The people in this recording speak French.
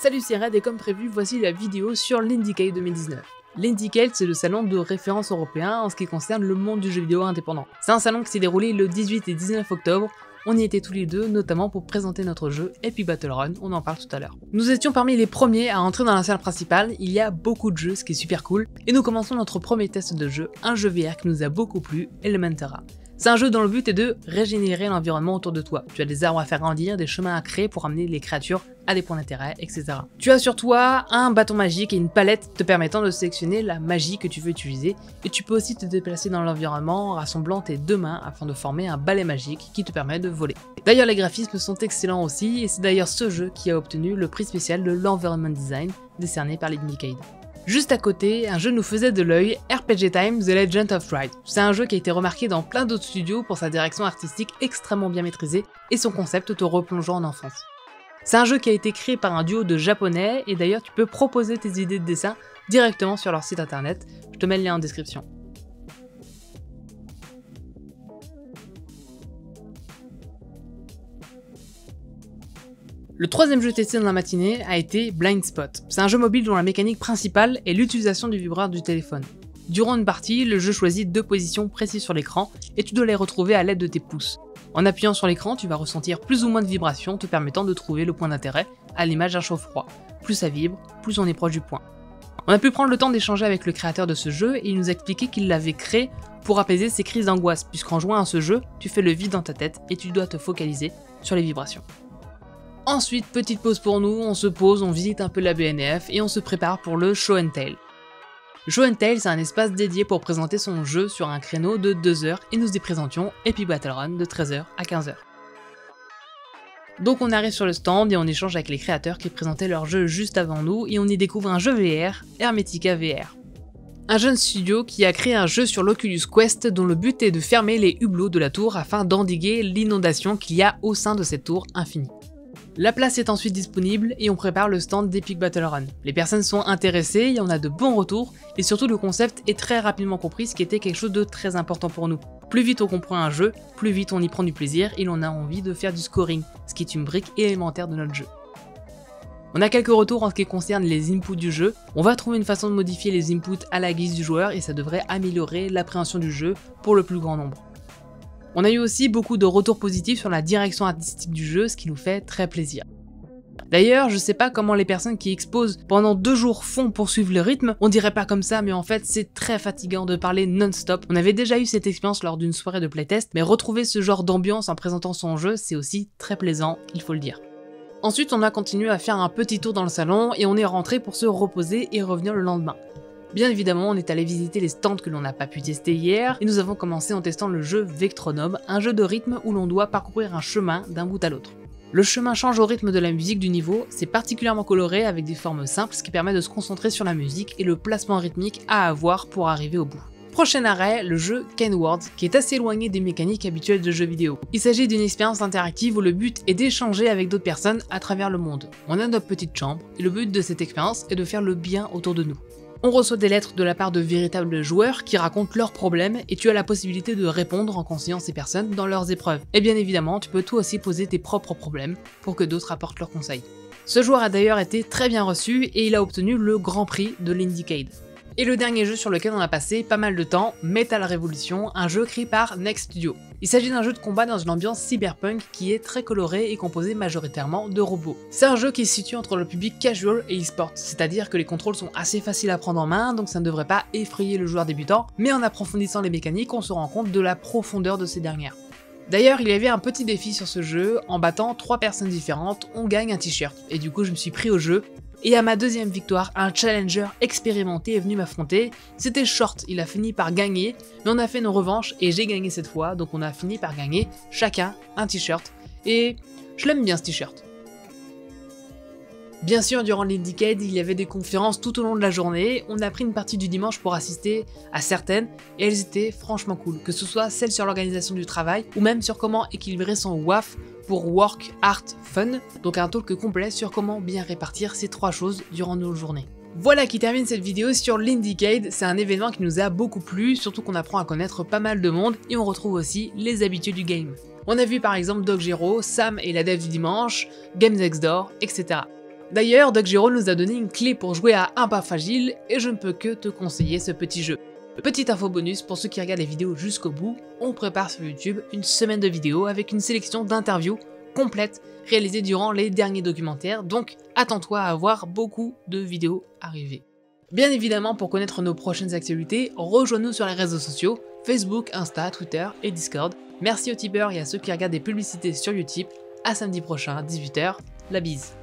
Salut, c'est Red et comme prévu, voici la vidéo sur l'Indiecade 2019. L'Indiecade, c'est le salon de référence européen en ce qui concerne le monde du jeu vidéo indépendant. C'est un salon qui s'est déroulé le 18 et 19 octobre. On y était tous les deux, notamment pour présenter notre jeu Epic Battle Run, on en parle tout à l'heure. Nous étions parmi les premiers à entrer dans la salle principale, il y a beaucoup de jeux, ce qui est super cool, et nous commençons notre premier test de jeu, un jeu VR qui nous a beaucoup plu, Elementara. C'est un jeu dont le but est de régénérer l'environnement autour de toi. Tu as des arbres à faire grandir, des chemins à créer pour amener les créatures à des points d'intérêt, etc. Tu as sur toi un bâton magique et une palette te permettant de sélectionner la magie que tu veux utiliser, et tu peux aussi te déplacer dans l'environnement en rassemblant tes deux mains afin de former un balai magique qui te permet de voler. D'ailleurs les graphismes sont excellents aussi, et c'est d'ailleurs ce jeu qui a obtenu le prix spécial de l'Environment Design décerné par l'Indiecade. Juste à côté, un jeu nous faisait de l'œil, RPG Time The Legend of Ride. C'est un jeu qui a été remarqué dans plein d'autres studios pour sa direction artistique extrêmement bien maîtrisée et son concept te replongeant en enfance. C'est un jeu qui a été créé par un duo de japonais et d'ailleurs tu peux proposer tes idées de dessin directement sur leur site internet, je te mets le lien en description. Le troisième jeu testé dans la matinée a été Blind Spot. C'est un jeu mobile dont la mécanique principale est l'utilisation du vibreur du téléphone. Durant une partie, le jeu choisit deux positions précises sur l'écran et tu dois les retrouver à l'aide de tes pouces. En appuyant sur l'écran, tu vas ressentir plus ou moins de vibrations te permettant de trouver le point d'intérêt, à l'image d'un chaud-froid. Plus ça vibre, plus on est proche du point. On a pu prendre le temps d'échanger avec le créateur de ce jeu et il nous a expliqué qu'il l'avait créé pour apaiser ses crises d'angoisse, puisqu'en jouant à ce jeu, tu fais le vide dans ta tête et tu dois te focaliser sur les vibrations. Ensuite, petite pause pour nous, on se pose, on visite un peu la BNF et on se prépare pour le Show and Tell. Show and Tell, c'est un espace dédié pour présenter son jeu sur un créneau de 2 heures et nous y présentions Epic Battle Run de 13h à 15h. Donc on arrive sur le stand et on échange avec les créateurs qui présentaient leur jeu juste avant nous et on y découvre un jeu VR, Hermetica VR. Un jeune studio qui a créé un jeu sur l'Oculus Quest dont le but est de fermer les hublots de la tour afin d'endiguer l'inondation qu'il y a au sein de cette tour infinie. La place est ensuite disponible et on prépare le stand d'Epic Battle Run. Les personnes sont intéressées, il y en a de bons retours et surtout le concept est très rapidement compris, ce qui était quelque chose de très important pour nous. Plus vite on comprend un jeu, plus vite on y prend du plaisir et l'on a envie de faire du scoring, ce qui est une brique élémentaire de notre jeu. On a quelques retours en ce qui concerne les inputs du jeu, on va trouver une façon de modifier les inputs à la guise du joueur et ça devrait améliorer l'appréhension du jeu pour le plus grand nombre. On a eu aussi beaucoup de retours positifs sur la direction artistique du jeu, ce qui nous fait très plaisir. D'ailleurs, je sais pas comment les personnes qui exposent pendant 2 jours font pour suivre le rythme, on dirait pas comme ça, mais en fait c'est très fatigant de parler non-stop. On avait déjà eu cette expérience lors d'une soirée de playtest, mais retrouver ce genre d'ambiance en présentant son jeu, c'est aussi très plaisant, il faut le dire. Ensuite, on a continué à faire un petit tour dans le salon et on est rentré pour se reposer et revenir le lendemain. Bien évidemment, on est allé visiter les stands que l'on n'a pas pu tester hier, et nous avons commencé en testant le jeu Vectronome, un jeu de rythme où l'on doit parcourir un chemin d'un bout à l'autre. Le chemin change au rythme de la musique du niveau, c'est particulièrement coloré avec des formes simples, ce qui permet de se concentrer sur la musique et le placement rythmique à avoir pour arriver au bout. Prochain arrêt, le jeu Kenwords, qui est assez éloigné des mécaniques habituelles de jeux vidéo. Il s'agit d'une expérience interactive où le but est d'échanger avec d'autres personnes à travers le monde. On a notre petite chambre, et le but de cette expérience est de faire le bien autour de nous. On reçoit des lettres de la part de véritables joueurs qui racontent leurs problèmes et tu as la possibilité de répondre en conseillant ces personnes dans leurs épreuves. Et bien évidemment, tu peux toi aussi poser tes propres problèmes pour que d'autres apportent leurs conseils. Ce joueur a d'ailleurs été très bien reçu et il a obtenu le grand prix de l'Indiecade. Et le dernier jeu sur lequel on a passé pas mal de temps, Metal Revolution, un jeu créé par Next Studio. Il s'agit d'un jeu de combat dans une ambiance cyberpunk qui est très coloré et composé majoritairement de robots. C'est un jeu qui se situe entre le public casual et e-sport, c'est-à-dire que les contrôles sont assez faciles à prendre en main, donc ça ne devrait pas effrayer le joueur débutant, mais en approfondissant les mécaniques, on se rend compte de la profondeur de ces dernières. D'ailleurs, il y avait un petit défi sur ce jeu, en battant 3 personnes différentes, on gagne un t-shirt, et du coup je me suis pris au jeu. Et à ma deuxième victoire, un challenger expérimenté est venu m'affronter. C'était Short, il a fini par gagner, mais on a fait nos revanches et j'ai gagné cette fois, donc on a fini par gagner chacun un t-shirt. Et je l'aime bien ce t-shirt. Bien sûr, durant l'Indiecade, il y avait des conférences tout au long de la journée, on a pris une partie du dimanche pour assister à certaines, et elles étaient franchement cool, que ce soit celles sur l'organisation du travail, ou même sur comment équilibrer son WAF pour Work, Art, Fun, donc un talk complet sur comment bien répartir ces 3 choses durant nos journées. Voilà qui termine cette vidéo sur l'Indiecade, c'est un événement qui nous a beaucoup plu, surtout qu'on apprend à connaître pas mal de monde, et on retrouve aussi les habitués du game. On a vu par exemple Doc Gero, Sam et la dev du dimanche, Games Next Door, etc. D'ailleurs, DuckGiro nous a donné une clé pour jouer à un pas fragile et je ne peux que te conseiller ce petit jeu. Petite info bonus pour ceux qui regardent les vidéos jusqu'au bout, on prépare sur YouTube une semaine de vidéos avec une sélection d'interviews complètes réalisées durant les derniers documentaires, donc attends-toi à avoir beaucoup de vidéos arriver. Bien évidemment, pour connaître nos prochaines actualités, rejoins-nous sur les réseaux sociaux, Facebook, Insta, Twitter et Discord. Merci aux tipeurs et à ceux qui regardent des publicités sur Utip. À samedi prochain à 18 h, la bise.